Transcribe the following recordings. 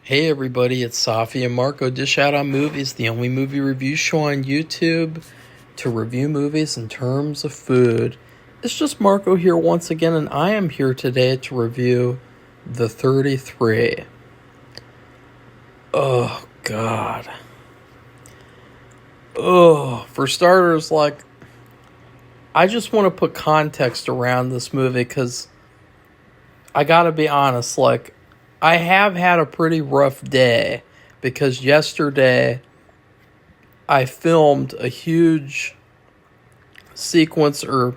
Hey everybody, it's Safi and Marco. Dish Out on Movies, the only movie review show on YouTube to review movies in terms of food. It's just Marco here once again, and I am here today to review The 33. Oh, God. Oh, for starters, I just want to put context around this movie because I gotta be honest, I have had a pretty rough day because yesterday I filmed a huge sequence, or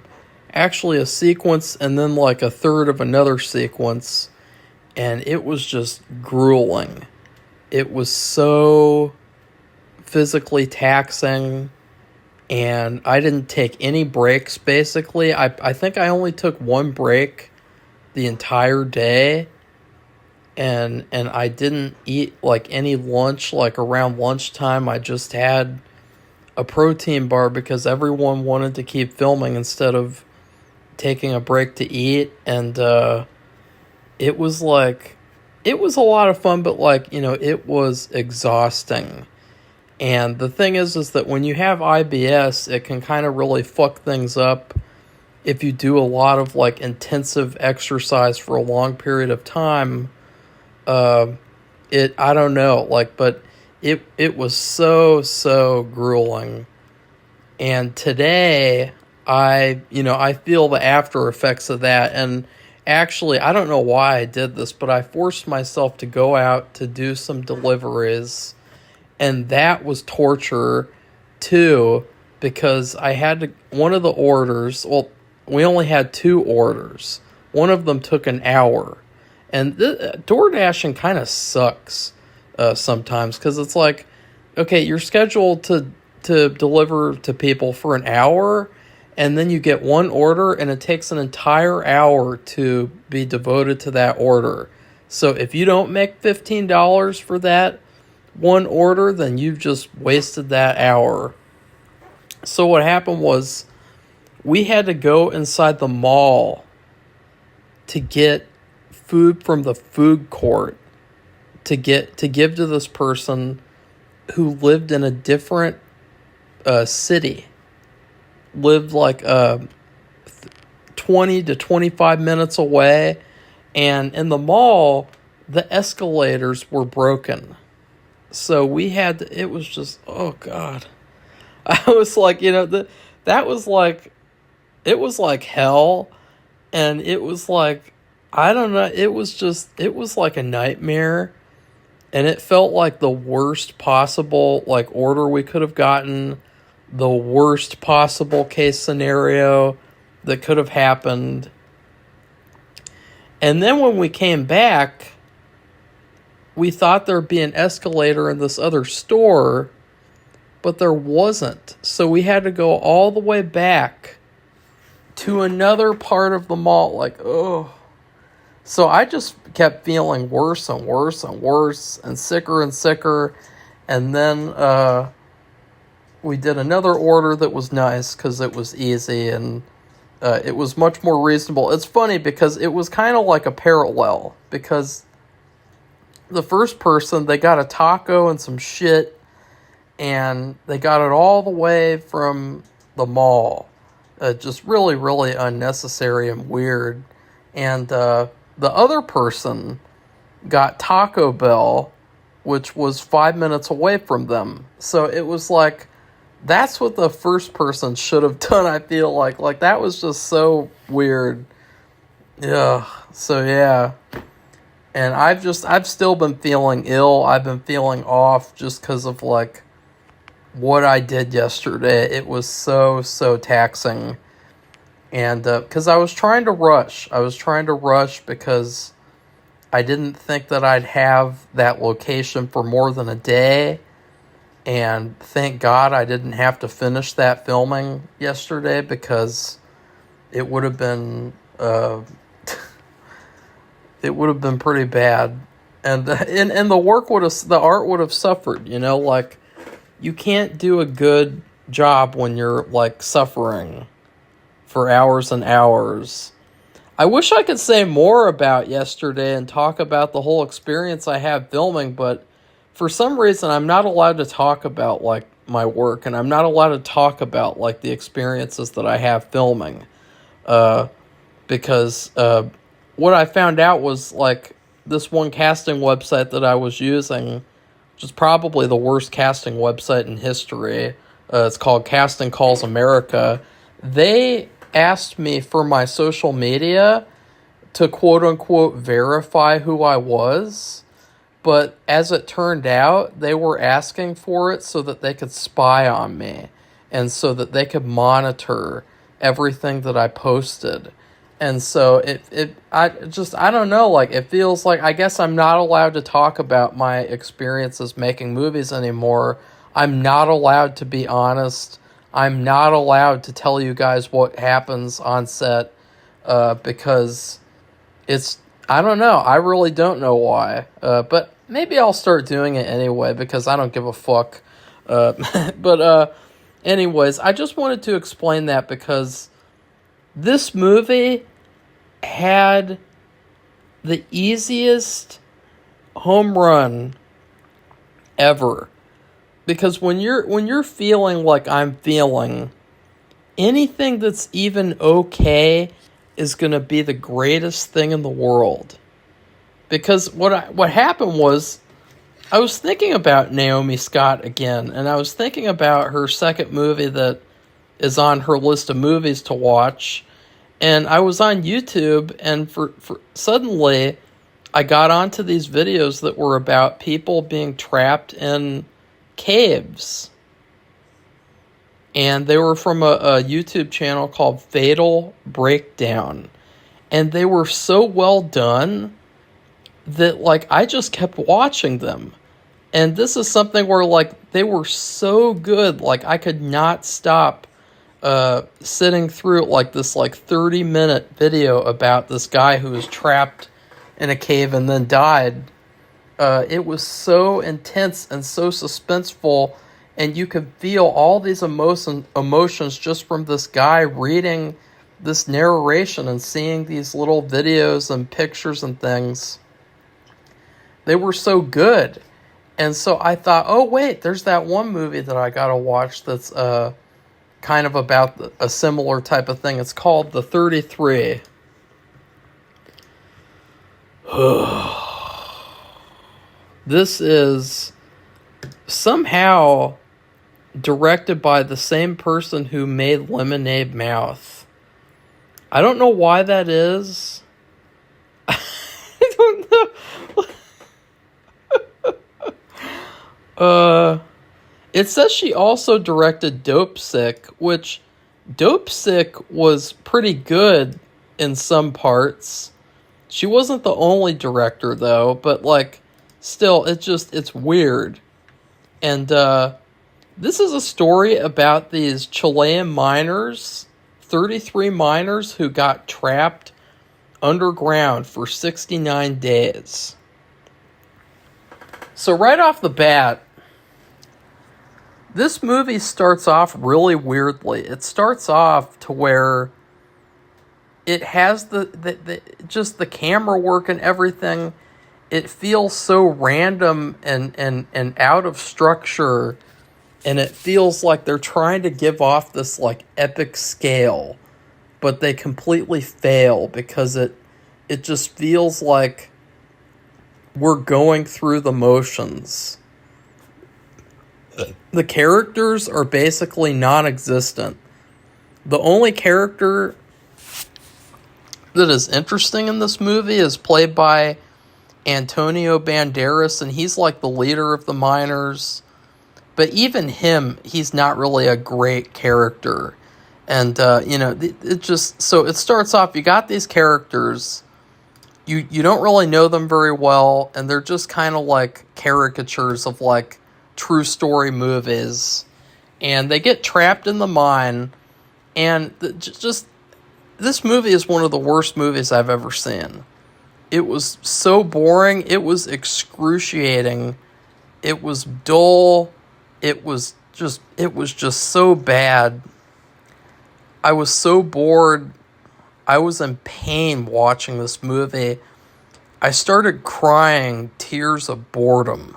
actually a sequence and then a third of another sequence, and it was just grueling. It was so physically taxing, and I didn't take any breaks basically. I think I only took one break the entire day. And I didn't eat any lunch. Around lunchtime I just had a protein bar because everyone wanted to keep filming instead of taking a break to eat. And it was it was a lot of fun, but it was exhausting. And the thing is that when you have IBS, it can kind of really fuck things up if you do a lot of intensive exercise for a long period of time. I don't know, but it was so grueling. And today I feel the after effects of that. And actually, I don't know why I did this, but I forced myself to go out to do some deliveries, and that was torture too, because I had to, one of the orders, well, we only had two orders. One of them took an hour. And DoorDashing kind of sucks sometimes, because it's okay, you're scheduled to deliver to people for an hour, and then you get one order, and it takes an entire hour to be devoted to that order. So if you don't make $15 for that one order, then you've just wasted that hour. So what happened was we had to go inside the mall to get food from the food court to give to this person who lived in a different city, lived 20 to 25 minutes away, and in the mall the escalators were broken, so we had to, it was just, oh god. I was that was it was like hell, and it was I don't know, it was like a nightmare, and it felt like the worst possible order we could have gotten, the worst possible case scenario that could have happened. And then when we came back, we thought there'd be an escalator in this other store, but there wasn't. So we had to go all the way back to another part of the mall. Oh. So I just kept feeling worse and worse and worse and sicker. And then we did another order that was nice because it was easy, and it was much more reasonable. It's funny because it was kind of like a parallel, because the first person, they got a taco and some shit, and they got it all the way from the mall. Just really, really unnecessary and weird. And the other person got Taco Bell, which was 5 minutes away from them. So it was that's what the first person should have done, I feel like. That was just so weird. Yeah. So yeah. And I've still been feeling ill. I've been feeling off just because of what I did yesterday. It was so taxing. And because I was trying to rush. Because I didn't think that I'd have that location for more than a day. And thank God I didn't have to finish that filming yesterday, because it would have been pretty bad. And the art would have suffered, you can't do a good job when you're suffering for hours and hours. I wish I could say more about yesterday and talk about the whole experience I had filming, but for some reason I'm not allowed to talk about like my work, and I'm not allowed to talk about like the experiences that I have filming. Because what I found out was like this one casting website that I was using, which is probably the worst casting website in history. It's called Casting Calls America. They asked me for my social media to quote unquote verify who I was. But as it turned out, they were asking for it so that they could spy on me and so that they could monitor everything that I posted. And so I don't know, like, it feels like, I guess I'm not allowed to talk about my experiences making movies anymore. I'm not allowed to be honest. I'm not allowed to tell you guys what happens on set, because I don't know. I really don't know why. But maybe I'll start doing it anyway because I don't give a fuck. But anyways, I just wanted to explain that because this movie had the easiest home run ever. Because when you're feeling like I'm feeling, anything that's even okay is going to be the greatest thing in the world. Because what happened was, I was thinking about Naomi Scott again, and I was thinking about her second movie that is on her list of movies to watch, and I was on YouTube, and for suddenly, I got onto these videos that were about people being trapped in caves. And they were from a YouTube channel called Fatal Breakdown. And they were so well done that, like, I just kept watching them. And this is something where, like, they were so good, like, I could not stop sitting through, like, this, like, 30-minute video about this guy who was trapped in a cave and then died. It was so intense and so suspenseful, and you could feel all these emotions just from this guy reading this narration and seeing these little videos and pictures and things. They were so good. And so I thought, oh, wait, there's that one movie that I gotta watch that's kind of about a similar type of thing. It's called The 33. This is somehow directed by the same person who made Lemonade Mouth. I don't know why that is. I don't know. It says she also directed Dope Sick, which Dope Sick was pretty good in some parts. She wasn't the only director, though, but, like, still, it's weird. And, this is a story about these Chilean miners, 33 miners who got trapped underground for 69 days. So right off the bat, this movie starts off really weirdly. It starts off to where it has just the camera work and everything. It feels so random and out of structure, and it feels like they're trying to give off this like epic scale, but they completely fail because it just feels like we're going through the motions. The characters are basically non-existent. The only character that is interesting in this movie is played by Antonio Banderas, and he's like the leader of the miners. But even him, he's not really a great character. And, it just... So it starts off, you got these characters, you don't really know them very well, and they're just kind of like caricatures of, like, true story movies. And they get trapped in the mine, and this movie is one of the worst movies I've ever seen. It was so boring. It was excruciating. It was dull. It was just so bad. I was so bored. I was in pain watching this movie. I started crying tears of boredom.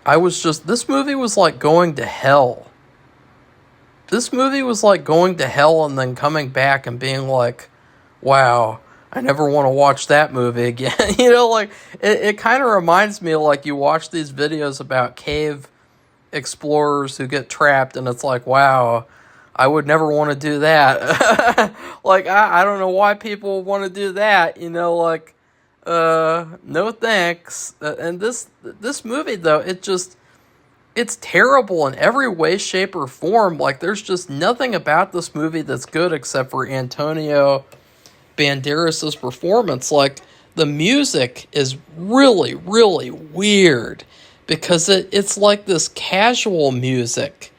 This movie was like going to hell. This movie was like going to hell and then coming back and being like, wow, I never want to watch that movie again. Like, it kind of reminds me of, like, you watch these videos about cave explorers who get trapped, and it's like, wow, I would never want to do that. Like, I don't know why people want to do that, like, no thanks. And this movie, though, it's terrible in every way, shape, or form. Like, there's just nothing about this movie that's good except for Antonio Banderas' performance. Like, the music is really, really weird because it's like this casual music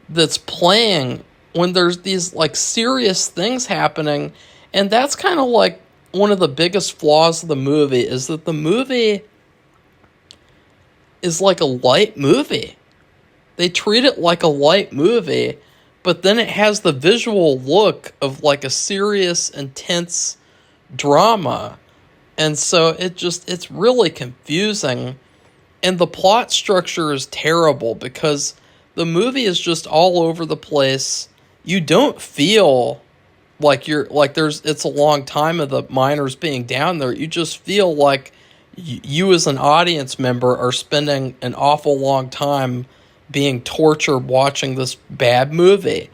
that's playing when there's these, like, serious things happening. And that's kind of like one of the biggest flaws of the movie, is that the movie is like a light movie. They treat it like a light movie, but then it has the visual look of like a serious, intense drama. And so it's really confusing. And the plot structure is terrible because the movie is just all over the place. You don't feel like it's a long time of the miners being down there. You just feel like you as an audience member are spending an awful long time being tortured watching this bad movie.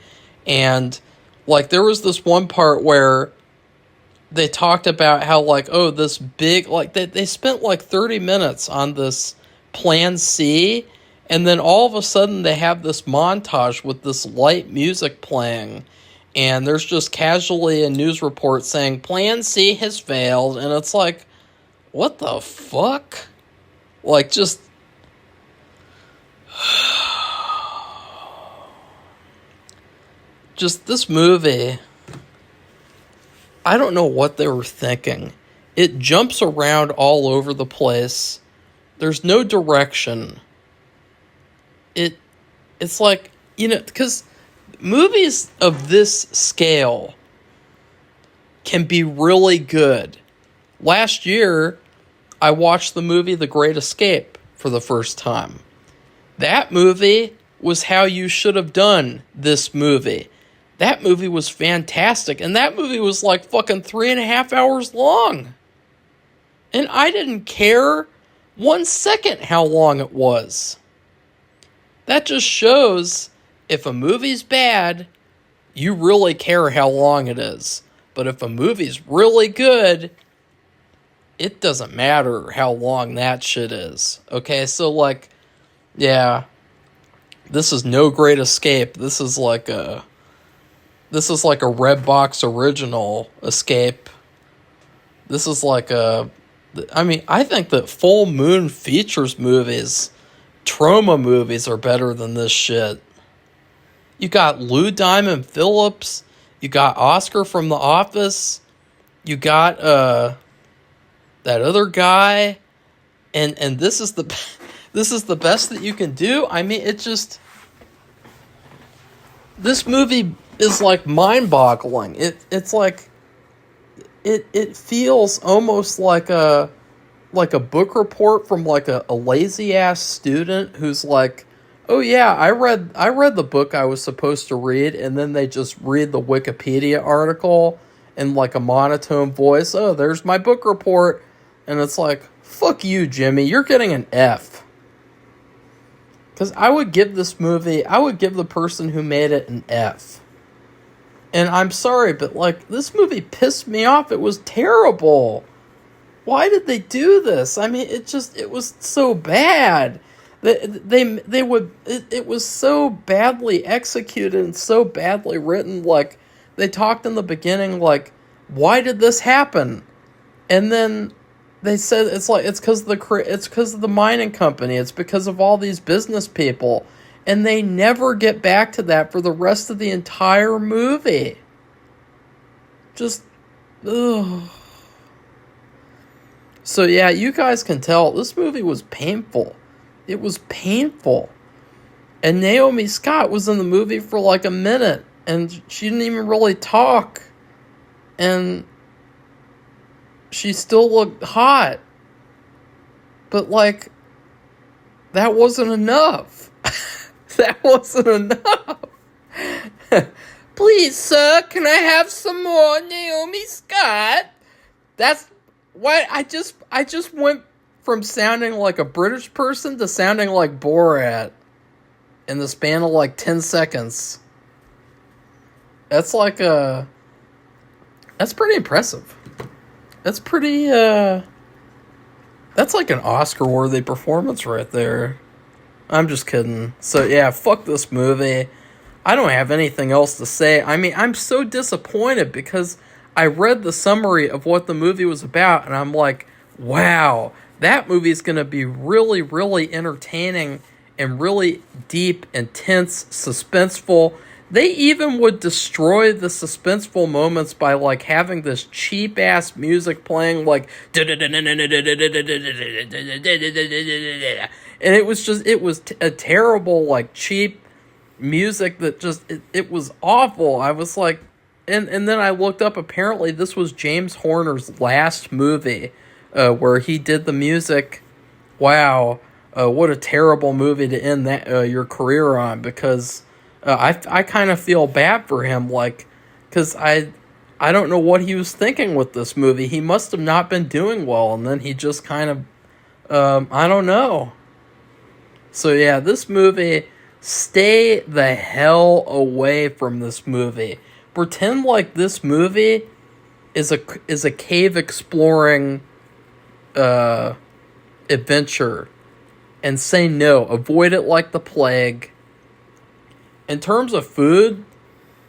And like, there was this one part where they talked about how, like, oh, this big, like, they spent like 30 minutes on this Plan C, and then all of a sudden they have this montage with this light music playing, and there's just casually a news report saying Plan C has failed, and it's like, what the fuck? Like, just this movie, I don't know what they were thinking. It jumps around all over the place. There's no direction. It's like, because movies of this scale can be really good. Last year, I watched the movie The Great Escape for the first time. That movie was how you should have done this movie. That movie was fantastic, and that movie was like fucking 3.5 hours long. And I didn't care 1 second how long it was. That just shows, if a movie's bad, you really care how long it is. But if a movie's really good, it doesn't matter how long that shit is. Okay, so like, yeah, this is no Great Escape. This is like a Redbox original Escape. This is like I think that Full Moon Features movies, trauma movies, are better than this shit. You got Lou Diamond Phillips. You got Oscar from The Office. You got that other guy. And this is the best that you can do. I mean, this movie is like mind-boggling. It's like it feels almost like a book report from like a lazy ass student who's like, oh yeah, I read the book I was supposed to read, and then they just read the Wikipedia article in like a monotone voice. Oh, there's my book report. And it's like, fuck you, Jimmy, you're getting an F. Because I would give the person who made it an F. And I'm sorry, but like, this movie pissed me off. It was terrible. Why did they do this? I mean, it was so bad. It was so badly executed and so badly written. Like, they talked in the beginning, like, why did this happen? And then they said it's because of the mining company. It's because of all these business people. And they never get back to that for the rest of the entire movie. Just, ugh. So yeah, you guys can tell this movie was painful. It was painful. And Naomi Scott was in the movie for like a minute, and she didn't even really talk. and she still looked hot. But, like, that wasn't enough. That wasn't enough. Please, sir, can I have some more Naomi Scott? That's why I just went from sounding like a British person to sounding like Borat in the span of like 10 seconds. That's like that's pretty impressive. That's pretty that's like an Oscar-worthy performance right there. I'm just kidding. So yeah, fuck this movie. I don't have anything else to say. I mean, I'm so disappointed because I read the summary of what the movie was about, and I'm like, wow, that movie's going to be really, really entertaining and really deep, intense, suspenseful. They even would destroy the suspenseful moments by, like, having this cheap-ass music playing, like, and it was just, a terrible, like, cheap music that just, it was awful. I was like, and then I looked up, apparently this was James Horner's last movie, where he did the music. Wow, what a terrible movie to end that your career on, because I kind of feel bad for him, like, because I don't know what he was thinking with this movie. He must have not been doing well, and then he just kind of, I don't know. So yeah, this movie, stay the hell away from this movie. Pretend like this movie is a cave exploring adventure, and say no. Avoid it like the plague. In terms of food,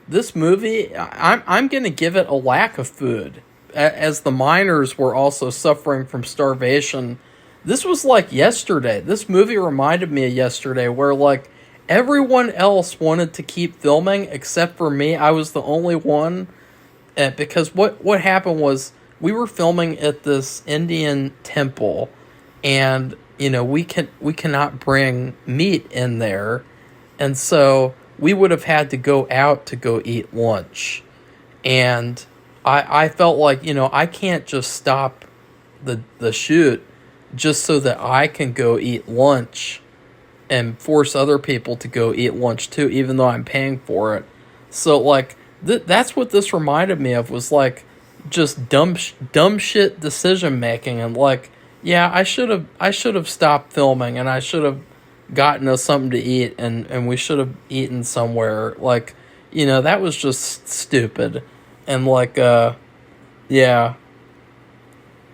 this movie, I'm gonna give it a lack of food, as the miners were also suffering from starvation. This was like yesterday. This movie reminded me of yesterday, where like everyone else wanted to keep filming except for me. I was the only one, because what happened was we were filming at this Indian temple, and you know we cannot bring meat in there, and so we would have had to go out to go eat lunch, and I felt like, you know, I can't just stop the shoot just so that I can go eat lunch and force other people to go eat lunch too, even though I'm paying for it. So like that's what this reminded me of, was like just dumb shit decision making, and like, yeah, I should have stopped filming, and I should have gotten us something to eat, and we should have eaten somewhere. Like, you know, that was just stupid. And like yeah.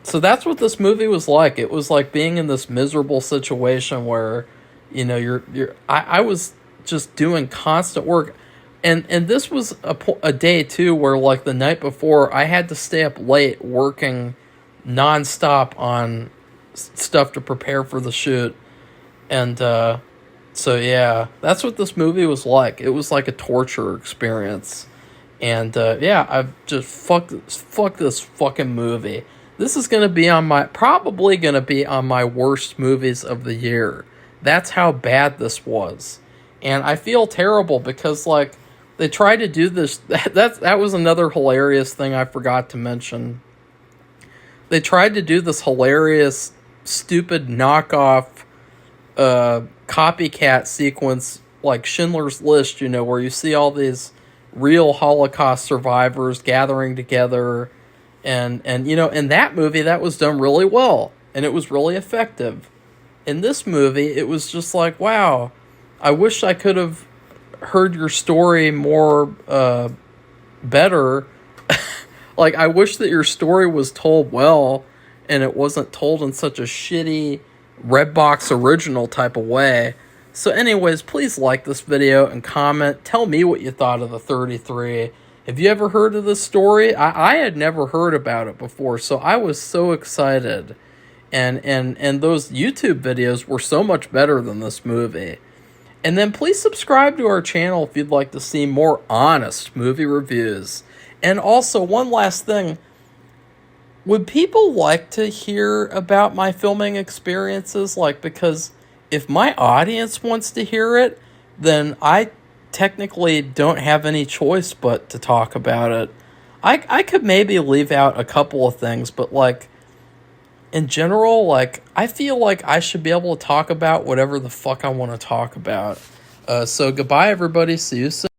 So that's what this movie was like. It was like being in this miserable situation where, you know, I was just doing constant work. And this was a day too where, like, the night before I had to stay up late working nonstop on stuff to prepare for the shoot. And so yeah, that's what this movie was like. It was like a torture experience. And yeah, I've just fuck this fucking movie. This is gonna be probably gonna be on my worst movies of the year. That's how bad this was. And I feel terrible because, like, they tried to do this. That was another hilarious thing I forgot to mention. They tried to do this hilarious, stupid knockoff copycat sequence, like Schindler's List, you know, where you see all these real Holocaust survivors gathering together. And you know, in that movie, that was done really well. And it was really effective. In this movie, it was just like, wow, I wish I could have heard your story more better. Like, I wish that your story was told well, and it wasn't told in such a shitty Redbox original type of way. So anyways, please like this video and comment. Tell me what you thought of the 33. Have you ever heard of this story? I had never heard about it before, so I was so excited. And those YouTube videos were so much better than this movie. And then please subscribe to our channel if you'd like to see more honest movie reviews. And also, one last thing. Would people like to hear about my filming experiences? Like, because if my audience wants to hear it, then I technically don't have any choice but to talk about it. I could maybe leave out a couple of things, but like in general, like I feel like I should be able to talk about whatever the fuck I want to talk about. So goodbye, everybody. See you soon.